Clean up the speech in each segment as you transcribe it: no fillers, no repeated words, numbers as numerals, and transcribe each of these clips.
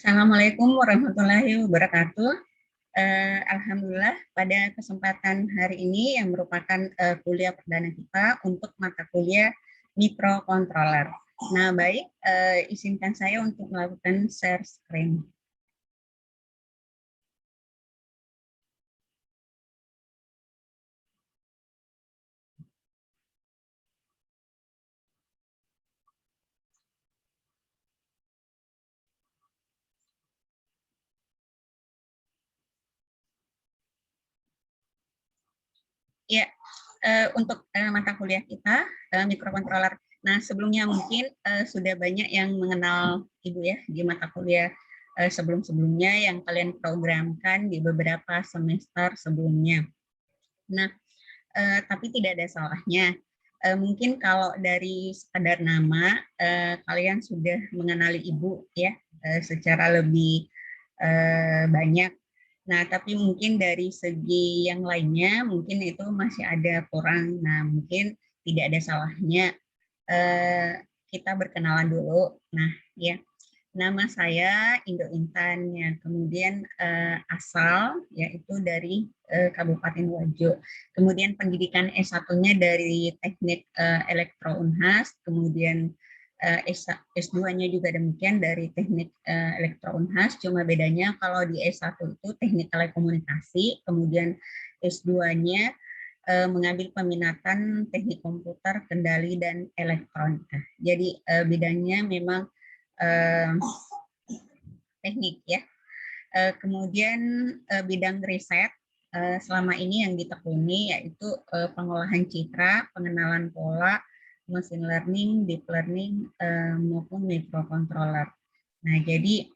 Assalamualaikum warahmatullahi wabarakatuh. Alhamdulillah pada kesempatan hari ini yang merupakan kuliah perdana kita untuk mata kuliah mikrocontroller. Nah, baik, izinkan saya untuk melakukan share screen. Ya, untuk mata kuliah kita mikrocontroller. Nah, sebelumnya mungkin sudah banyak yang mengenal Ibu ya di mata kuliah sebelum-sebelumnya yang kalian programkan di beberapa semester sebelumnya. Nah, tapi tidak ada salahnya. Mungkin kalau dari sekadar nama, kalian sudah mengenali Ibu ya secara lebih banyak. Nah, tapi mungkin dari segi yang lainnya, mungkin itu masih ada kurang. Nah, mungkin tidak ada salahnya kita berkenalan dulu. Nah, ya. Nama saya Indo Intan ya. Kemudian asal yaitu dari Kabupaten Wajo. Kemudian pendidikan S1-nya dari Teknik Elektro Unhas, kemudian S2-nya juga demikian dari Teknik Elektro Unhas, cuma bedanya kalau di S1 itu Teknik Telekomunikasi, kemudian S2-nya mengambil peminatan Teknik Komputer, Kendali dan Elektronika. Jadi bidangnya memang teknik ya. Kemudian bidang riset selama ini yang ditekuni yaitu pengolahan citra, pengenalan pola, machine learning, deep learning maupun microcontroller. Nah, jadi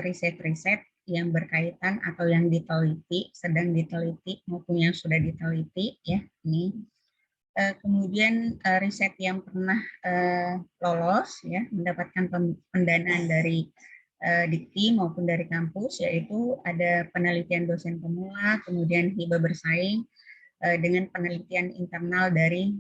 riset-riset yang berkaitan atau yang diteliti, sedang diteliti maupun yang sudah diteliti ya ini. Kemudian riset yang pernah lolos ya mendapatkan pendanaan dari Dikti maupun dari kampus, yaitu ada penelitian dosen pemula, kemudian hibah bersaing dengan penelitian internal dari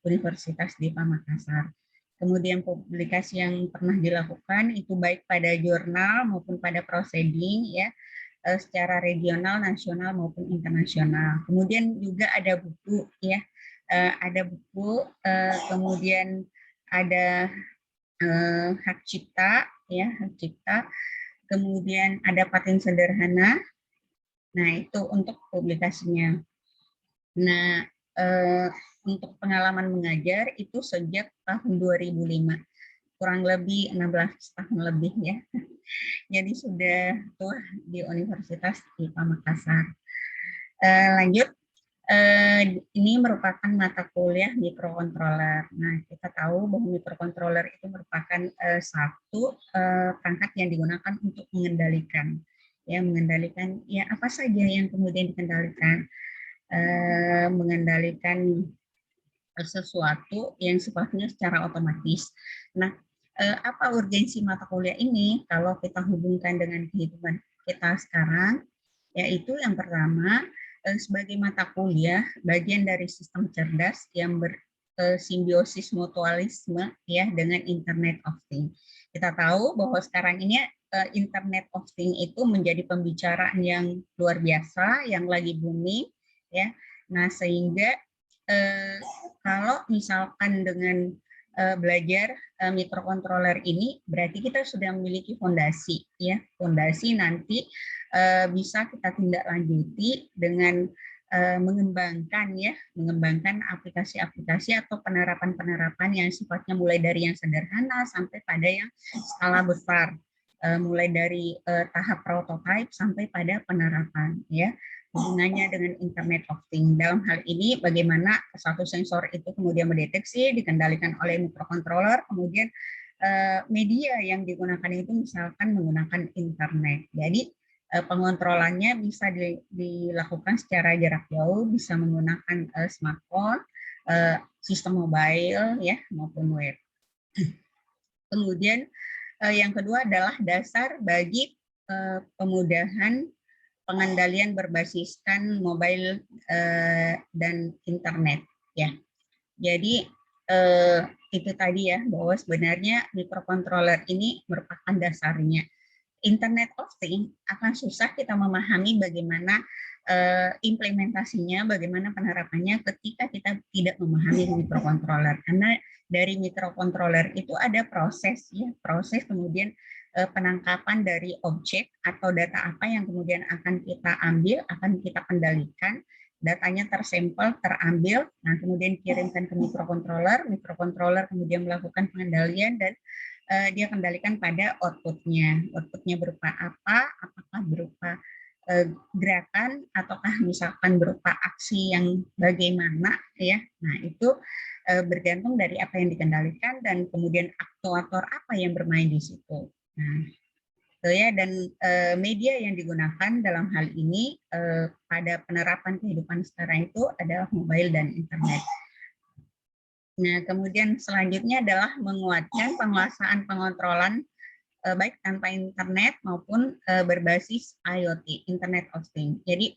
Universitas Dipa Makassar. Kemudian publikasi yang pernah dilakukan itu baik pada jurnal maupun pada proceeding ya secara regional, nasional maupun internasional. Kemudian juga ada buku ya, ada buku, kemudian ada hak cipta ya, hak cipta. Kemudian ada paten sederhana. Nah, itu untuk publikasinya. Nah, untuk pengalaman mengajar itu sejak tahun 2005. Kurang lebih 16 tahun lebih ya. Jadi sudah tua di Universitas IPA Makassar. Lanjut, ini merupakan mata kuliah mikrocontroller. Nah, kita tahu bahwa mikrocontroller itu merupakan satu perangkat yang digunakan untuk mengendalikan ya apa saja yang kemudian dikendalikan, mengendalikan sesuatu yang sifatnya secara otomatis. Nah, apa urgensi mata kuliah ini kalau kita hubungkan dengan kehidupan kita sekarang? Yaitu yang pertama, sebagai mata kuliah bagian dari sistem cerdas yang bersimbiosis mutualisme ya dengan Internet of Things. Kita tahu bahwa sekarang ini Internet of Things itu menjadi pembicaraan yang luar biasa, yang lagi booming ya. Nah, sehingga kalau misalkan dengan belajar mikrocontroller ini berarti kita sudah memiliki fondasi ya, fondasi nanti bisa kita tindak lanjuti dengan mengembangkan aplikasi-aplikasi atau penerapan-penerapan yang sifatnya mulai dari yang sederhana sampai pada yang skala besar, mulai dari tahap prototype sampai pada penerapan ya, hubungannya dengan Internet of Things. Dalam hal ini bagaimana satu sensor itu kemudian mendeteksi dikendalikan oleh mikrocontroller, kemudian media yang digunakan itu misalkan menggunakan internet. Jadi pengontrolannya bisa dilakukan secara jarak jauh, bisa menggunakan smartphone, sistem mobile ya maupun web. Kemudian yang kedua adalah dasar bagi pemudahan pengendalian berbasiskan mobile dan internet ya. Jadi itu tadi ya, bahwa sebenarnya mikrocontroller ini merupakan dasarnya. Internet of Things akan susah kita memahami bagaimana implementasinya, bagaimana penerapannya ketika kita tidak memahami microcontroller. Karena dari microcontroller itu ada proses ya, proses kemudian penangkapan dari objek atau data apa yang kemudian akan kita ambil, akan kita kendalikan, datanya tersampel, terambil, nah kemudian kirimkan ke microcontroller, microcontroller kemudian melakukan pengendalian dan dia kendalikan pada outputnya. Outputnya berupa apa? Apakah berupa gerakan ataukah misalkan berupa aksi yang bagaimana ya. Nah, itu bergantung dari apa yang dikendalikan dan kemudian aktuator apa yang bermain di situ. Nah, itu ya, dan media yang digunakan dalam hal ini pada penerapan kehidupan sekarang itu adalah mobile dan internet. Nah, kemudian selanjutnya adalah menguatkan penguasaan pengontrolan baik tanpa internet maupun berbasis IoT, Internet of Things. Jadi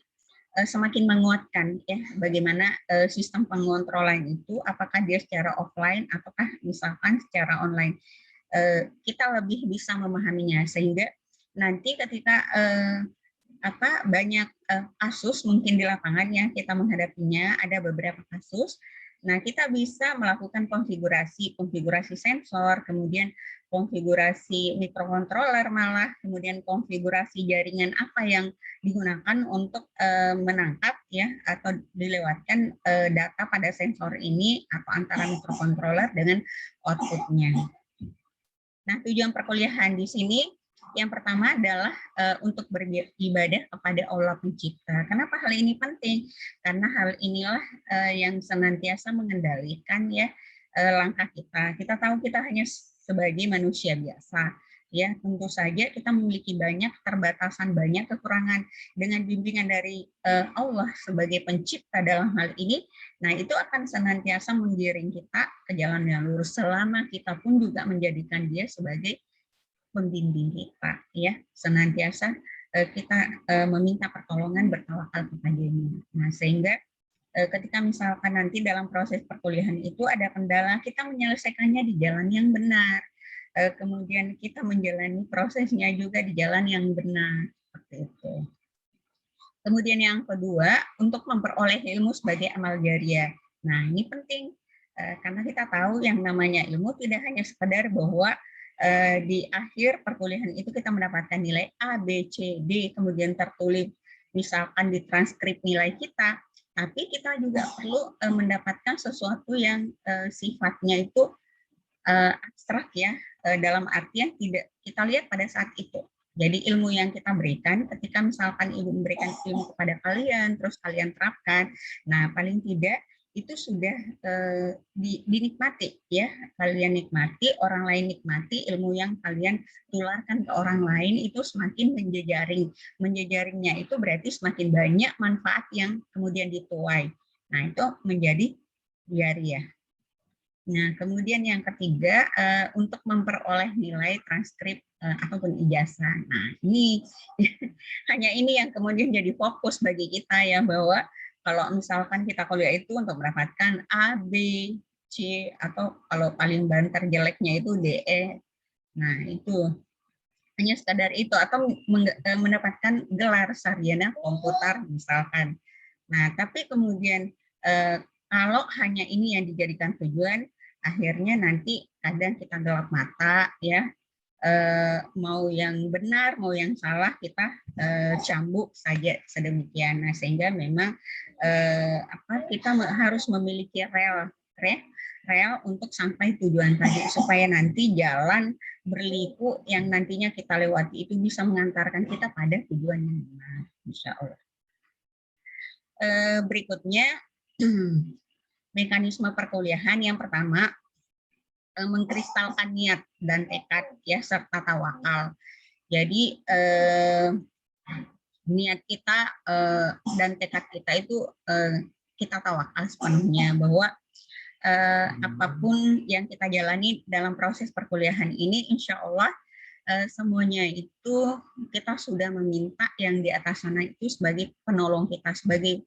semakin menguatkan ya bagaimana sistem pengontrolan itu, apakah dia secara offline ataukah misalkan secara online. Kita lebih bisa memahaminya sehingga nanti ketika banyak kasus mungkin di lapangan yang kita menghadapinya, ada beberapa kasus. Nah, kita bisa melakukan konfigurasi sensor, kemudian konfigurasi microcontroller malah, kemudian konfigurasi jaringan apa yang digunakan untuk menangkap ya atau dilewatkan data pada sensor ini atau antara microcontroller dengan outputnya. Nah, tujuan perkuliahan di sini yang pertama adalah untuk beribadah kepada Allah Pencipta. Kenapa hal ini penting? Karena hal inilah yang senantiasa mengendalikan ya langkah kita. Kita tahu kita hanya sebagai manusia biasa. Ya, tentu saja kita memiliki banyak keterbatasan, banyak kekurangan. Dengan bimbingan dari Allah sebagai pencipta dalam hal ini, nah itu akan senantiasa menggiring kita ke jalan yang lurus selama kita pun juga menjadikan dia sebagai pembimbing kita, ya senantiasa kita meminta pertolongan, bertawakal kepadanya. Nah, sehingga ketika misalkan nanti dalam proses perkuliahan itu ada kendala, kita menyelesaikannya di jalan yang benar. Kemudian kita menjalani prosesnya juga di jalan yang benar, seperti itu. Kemudian yang kedua, untuk memperoleh ilmu sebagai amal jariah. Nah, ini penting karena kita tahu yang namanya ilmu tidak hanya sekadar bahwa di akhir perkuliahan itu kita mendapatkan nilai A, B, C, D, kemudian tertulis misalkan di transkrip nilai kita, tapi kita juga perlu mendapatkan sesuatu yang sifatnya itu abstrak ya, dalam artian tidak kita lihat pada saat itu. Jadi ilmu yang kita berikan, ketika misalkan ibu memberikan ilmu kepada kalian, terus kalian terapkan, nah paling tidak itu sudah dinikmati ya, kalian nikmati, orang lain nikmati, ilmu yang kalian tularkan ke orang lain itu semakin menjejaring. Menjejaringnya itu berarti semakin banyak manfaat yang kemudian dituai. Nah itu menjadi jariah. Nah, kemudian yang ketiga, untuk memperoleh nilai transkrip ataupun ijazah. Nah, ini hanya ini yang kemudian jadi fokus bagi kita ya, bahwa kalau misalkan kita kuliah itu untuk mendapatkan A, B, C, atau kalau paling banter jeleknya itu DE. Nah, itu hanya sekadar itu, atau mendapatkan gelar sarjana komputer misalkan. Nah, tapi kemudian kalau hanya ini yang dijadikan tujuan, akhirnya nanti kadang kita gelap mata ya, mau yang benar mau yang salah kita cambuk saja sedemikian. Nah, sehingga memang kita harus memiliki rel untuk sampai tujuan tadi, supaya nanti jalan berliku yang nantinya kita lewati itu bisa mengantarkan kita pada tujuan yang benar, insya Allah. Berikutnya mekanisme perkuliahan. Yang pertama, mengkristalkan niat dan tekad ya serta tawakal. Jadi niat kita dan tekad kita itu kita tawakal sepenuhnya bahwa apapun yang kita jalani dalam proses perkuliahan ini, insya Allah semuanya itu kita sudah meminta yang di atas sana itu sebagai penolong kita, sebagai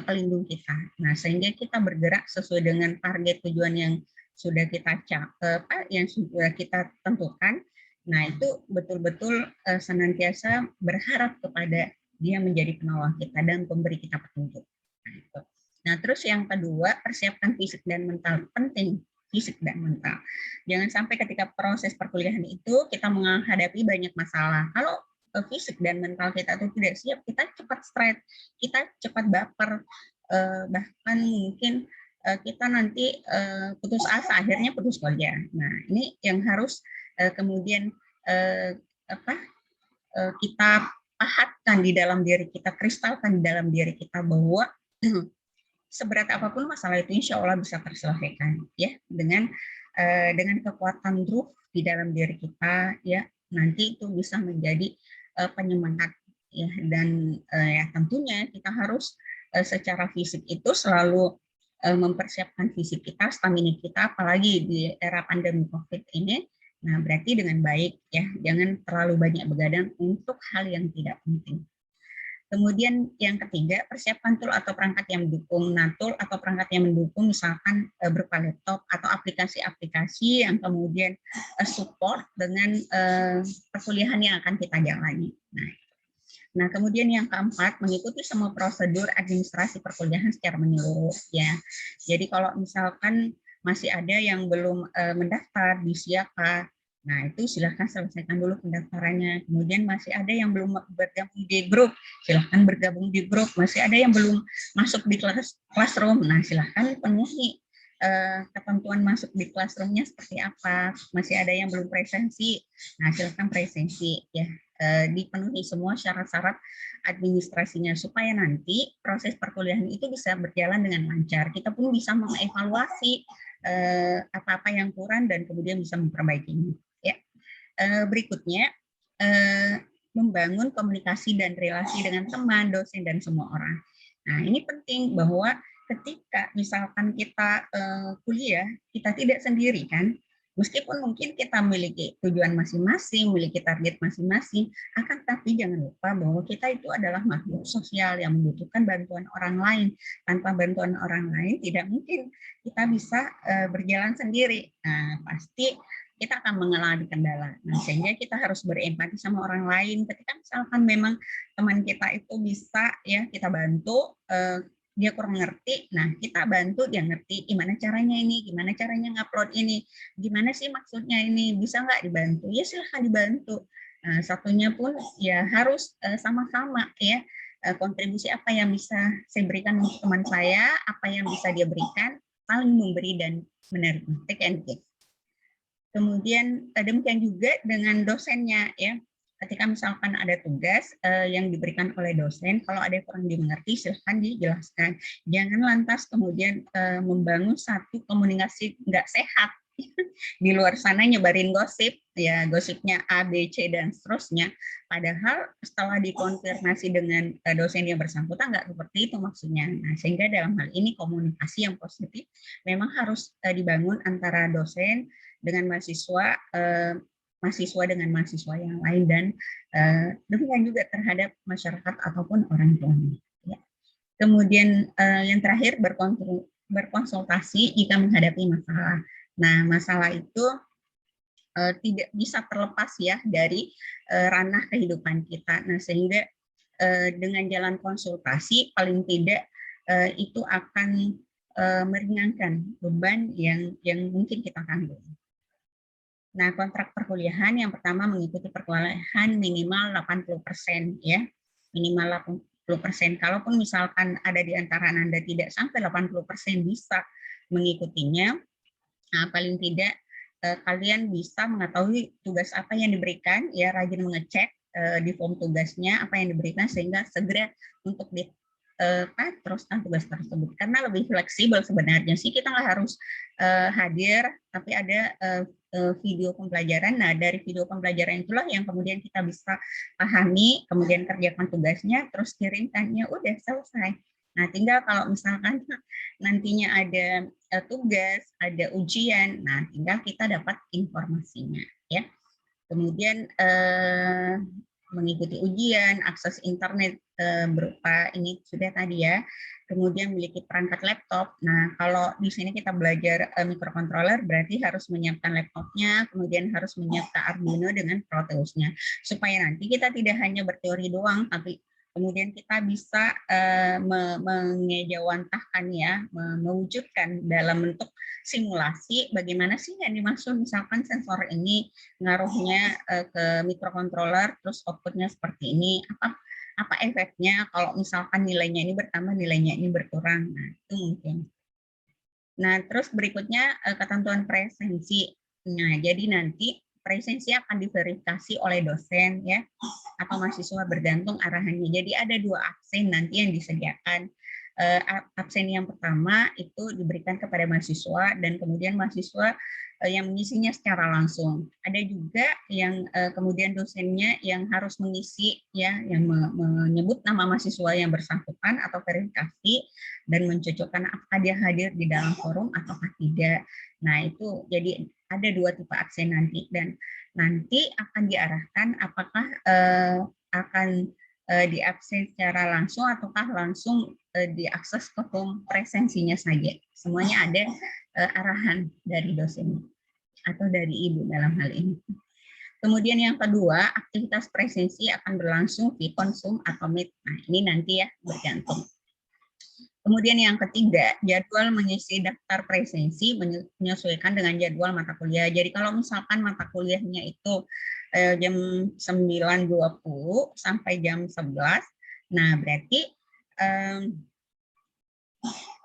pelindung kita. Nah, sehingga kita bergerak sesuai dengan target tujuan yang sudah kita capai, yang sudah kita tentukan. Nah, itu betul-betul senantiasa berharap kepada dia menjadi penolong kita dan pemberi kita petunjuk. Nah, itu. Nah, terus yang kedua, persiapkan fisik dan mental. Penting, fisik dan mental. Jangan sampai ketika proses perkuliahan itu kita menghadapi banyak masalah. Kalau fisik dan mental kita itu tidak siap, kita cepat stres, kita cepat baper, bahkan mungkin kita nanti putus asa, akhirnya putus kuliah. Nah, ini yang harus kemudian apa kita pahatkan di dalam diri kita, kristalkan di dalam diri kita bahwa seberat apapun masalah itu insya Allah bisa terselesaikan ya dengan kekuatan ruh di dalam diri kita ya, nanti itu bisa menjadi penyemangat ya, dan ya tentunya kita harus secara fisik itu selalu mempersiapkan fisik kita, stamina kita, apalagi di era pandemi COVID ini. Nah, berarti dengan baik ya, jangan terlalu banyak begadang untuk hal yang tidak penting. Kemudian yang ketiga, persiapkan tool atau perangkat yang mendukung. Nah, tool atau perangkat yang mendukung misalkan berupa laptop atau aplikasi-aplikasi yang kemudian support dengan perkuliahan yang akan kita jalani. Nah, kemudian yang keempat, mengikuti semua prosedur administrasi perkuliahan secara menyeluruh ya. Jadi kalau misalkan masih ada yang belum mendaftar di Siaka, nah itu silahkan selesaikan dulu pendaftarannya. Kemudian masih ada yang belum bergabung di grup, silahkan bergabung di grup. Masih ada yang belum masuk di classroom, nah silahkan penuhi ketentuan masuk di classroomnya seperti apa. Masih ada yang belum presensi, nah silahkan presensi ya, dipenuhi semua syarat-syarat administrasinya supaya nanti proses perkuliahan itu bisa berjalan dengan lancar. Kita pun bisa mengevaluasi apa-apa yang kurang dan kemudian bisa memperbaikinya. Ya. Berikutnya, membangun komunikasi dan relasi dengan teman, dosen, dan semua orang. Nah, ini penting bahwa ketika misalkan kita kuliah, kita tidak sendiri kan, meskipun mungkin kita memiliki tujuan masing-masing, memiliki target masing-masing, akan tapi jangan lupa bahwa kita itu adalah makhluk sosial yang membutuhkan bantuan orang lain. Tanpa bantuan orang lain, tidak mungkin kita bisa berjalan sendiri. Nah, pasti kita akan mengalami kendala. Nah, sehingga kita harus berempati sama orang lain. Ketika misalkan memang teman kita itu bisa ya kita bantu, dia kurang ngerti, nah kita bantu dia ngerti gimana caranya ini, gimana caranya ngupload ini, gimana sih maksudnya ini, bisa nggak dibantu? Ya silahkan dibantu. Nah, satunya pun ya harus sama-sama ya, kontribusi apa yang bisa saya berikan untuk teman saya, apa yang bisa dia berikan, saling memberi dan menerima, take and give. Kemudian demikian juga dengan dosennya ya. Ketika misalkan ada tugas yang diberikan oleh dosen, kalau ada yang kurang dimengerti silahkan dijelaskan. Jangan lantas kemudian membangun satu komunikasi nggak sehat di luar sana nyebarin gosip, ya gosipnya A, B, C, dan seterusnya. Padahal setelah dikonfirmasi dengan dosen yang bersangkutan nggak seperti itu maksudnya. Nah, sehingga dalam hal ini komunikasi yang positif memang harus dibangun antara dosen dengan mahasiswa, mahasiswa dengan mahasiswa yang lain, dan demikian juga terhadap masyarakat ataupun orang tuanya. Ya. Kemudian yang terakhir berkonsultasi jika menghadapi masalah. Nah, masalah itu tidak bisa terlepas ya dari ranah kehidupan kita. Nah, sehingga dengan jalan konsultasi paling tidak itu akan meringankan beban yang mungkin kita tanggung. Nah, kontrak perkuliahan yang pertama mengikuti perkuliahan minimal 80% ya. Minimal 80%. Kalaupun misalkan ada di antara Anda tidak sampai 80% bisa mengikutinya, nah, paling tidak kalian bisa mengetahui tugas apa yang diberikan, ya rajin mengecek di form tugasnya apa yang diberikan sehingga segera untuk teruskan tugas tersebut. Karena lebih fleksibel sebenarnya sih, kita nggak harus hadir, tapi ada video pembelajaran. Nah, dari video pembelajaran itulah yang kemudian kita bisa pahami, kemudian kerjakan tugasnya, terus kirimkannya, udah selesai. Nah, tinggal kalau misalkan nantinya ada tugas, ada ujian, nah tinggal kita dapat informasinya, ya. Kemudian mengikuti ujian, akses internet berupa ini sudah tadi ya, kemudian memiliki perangkat laptop. Nah, kalau di sini kita belajar microcontroller, berarti harus menyiapkan laptopnya, kemudian harus menyiapkan Arduino dengan Proteusnya, supaya nanti kita tidak hanya berteori doang, tapi kemudian kita bisa mengejawantahkan ya, mewujudkan dalam bentuk simulasi bagaimana sih yang dimaksud, misalkan sensor ini ngaruhnya ke microcontroller, terus outputnya seperti ini, apa efeknya kalau misalkan nilainya ini bertambah, nilainya ini berkurang. Nah, itu mungkin. Nah, terus berikutnya ketentuan presensi. Nah, jadi nanti presensi akan diverifikasi oleh dosen ya atau mahasiswa bergantung arahannya. Jadi ada 2 absen nanti yang disediakan. Absen yang pertama itu diberikan kepada mahasiswa dan kemudian mahasiswa yang mengisinya secara langsung. Ada juga yang kemudian dosennya yang harus mengisi ya, yang menyebut nama mahasiswa yang bersangkutan atau verifikasi dan mencocokkan apakah dia hadir di dalam forum ataukah tidak. Nah, itu jadi ada 2 tipe absen nanti, dan nanti akan diarahkan apakah akan diabsen secara langsung ataukah langsung diakses ke form presensinya saja. Semuanya ada arahan dari dosen atau dari ibu dalam hal ini. Kemudian yang kedua, aktivitas presensi akan berlangsung di konsum atau meet. Nah, ini nanti ya bergantung. Kemudian yang ketiga, jadwal mengisi daftar presensi menyesuaikan dengan jadwal mata kuliah. Jadi kalau misalkan mata kuliahnya itu jam 9.20 sampai jam 11, nah berarti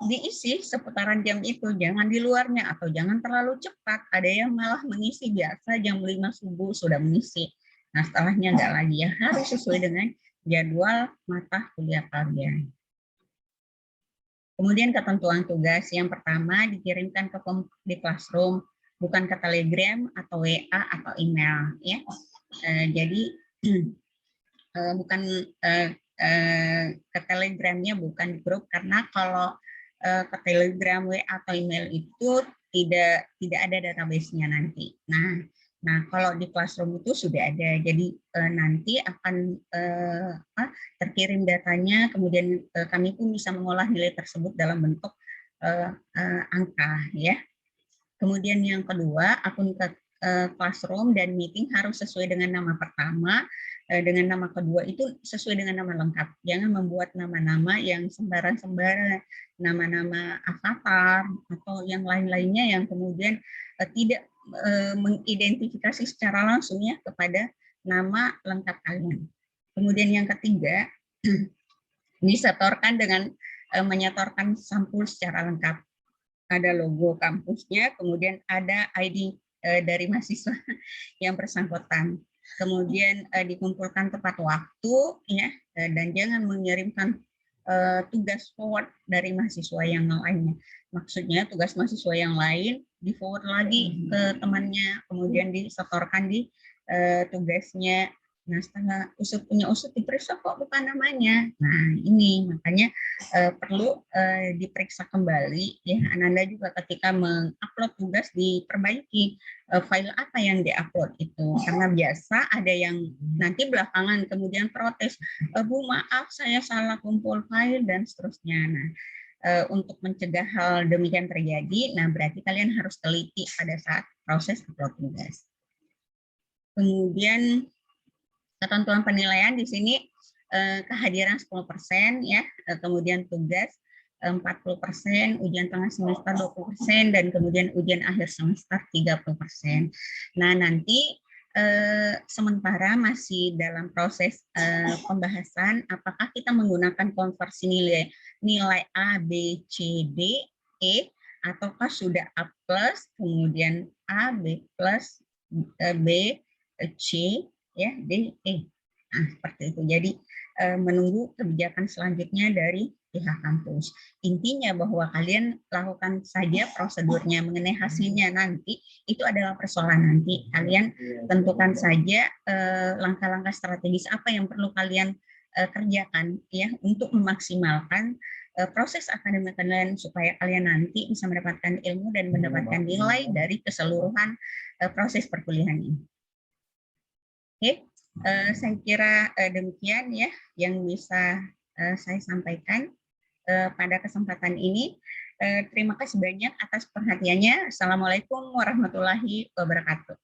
diisi seputaran jam itu, jangan di luarnya atau jangan terlalu cepat. Ada yang malah mengisi biasa jam 5 subuh sudah mengisi. Nah, setelahnya enggak lagi ya, harus sesuai dengan jadwal mata kuliah kalian. Kemudian ketentuan tugas yang pertama dikirimkan ke di classroom, bukan ke Telegram atau WA atau email ya. Jadi bukan ke Telegramnya, bukan di grup, karena kalau ke Telegram, WA atau email itu tidak ada database-nya nanti. Nah, kalau di Classroom itu sudah ada, jadi nanti akan terkirim datanya, kemudian kami pun bisa mengolah nilai tersebut dalam bentuk angka ya. Kemudian yang kedua, akun Classroom dan meeting harus sesuai dengan nama pertama, dengan nama kedua itu sesuai dengan nama lengkap. Jangan membuat nama-nama yang sembarang-sembarang, nama-nama avatar atau yang lain-lainnya yang kemudian tidak mengidentifikasi secara langsung ya kepada nama lengkap kalian. Kemudian yang ketiga, disetorkan dengan menyetorkan sampul secara lengkap. Ada logo kampusnya, kemudian ada ID dari mahasiswa yang bersangkutan. Kemudian dikumpulkan tepat waktu ya, dan jangan mengirimkan tugas forward dari mahasiswa yang lainnya. Maksudnya tugas mahasiswa yang lain di forward lagi ke temannya, kemudian disetorkan di tugasnya. Nah, setelah punya usut diperiksa kok bukan namanya. Nah, ini makanya perlu diperiksa kembali ya. Ananda juga ketika mengupload tugas diperbaiki file apa yang diupload itu, karena biasa ada yang nanti belakangan kemudian protes, Bu maaf saya salah kumpul file dan seterusnya. Nah, untuk mencegah hal demikian terjadi, nah berarti kalian harus teliti pada saat proses upload tugas. Kemudian ketentuan penilaian di sini kehadiran 10% ya, kemudian tugas 40%, ujian tengah semester 20%, dan kemudian ujian akhir semester 30%. Nah, nanti sementara masih dalam proses pembahasan apakah kita menggunakan konversi nilai A, B, C, D, E, ataukah sudah A+, kemudian A, B+, B, C, ya, D, E. Nah, seperti itu. Jadi menunggu kebijakan selanjutnya dari pihak kampus. Intinya bahwa kalian lakukan saja prosedurnya, mengenai hasilnya nanti itu adalah persoalan nanti. Kalian tentukan saja langkah-langkah strategis apa yang perlu kalian kerjakan ya untuk memaksimalkan proses akademik kalian supaya kalian nanti bisa mendapatkan ilmu dan mendapatkan nilai dari keseluruhan proses perkuliahan ini. Oke. Saya kira demikian ya yang bisa saya sampaikan pada kesempatan ini. Terima kasih banyak atas perhatiannya. Assalamualaikum warahmatullahi wabarakatuh.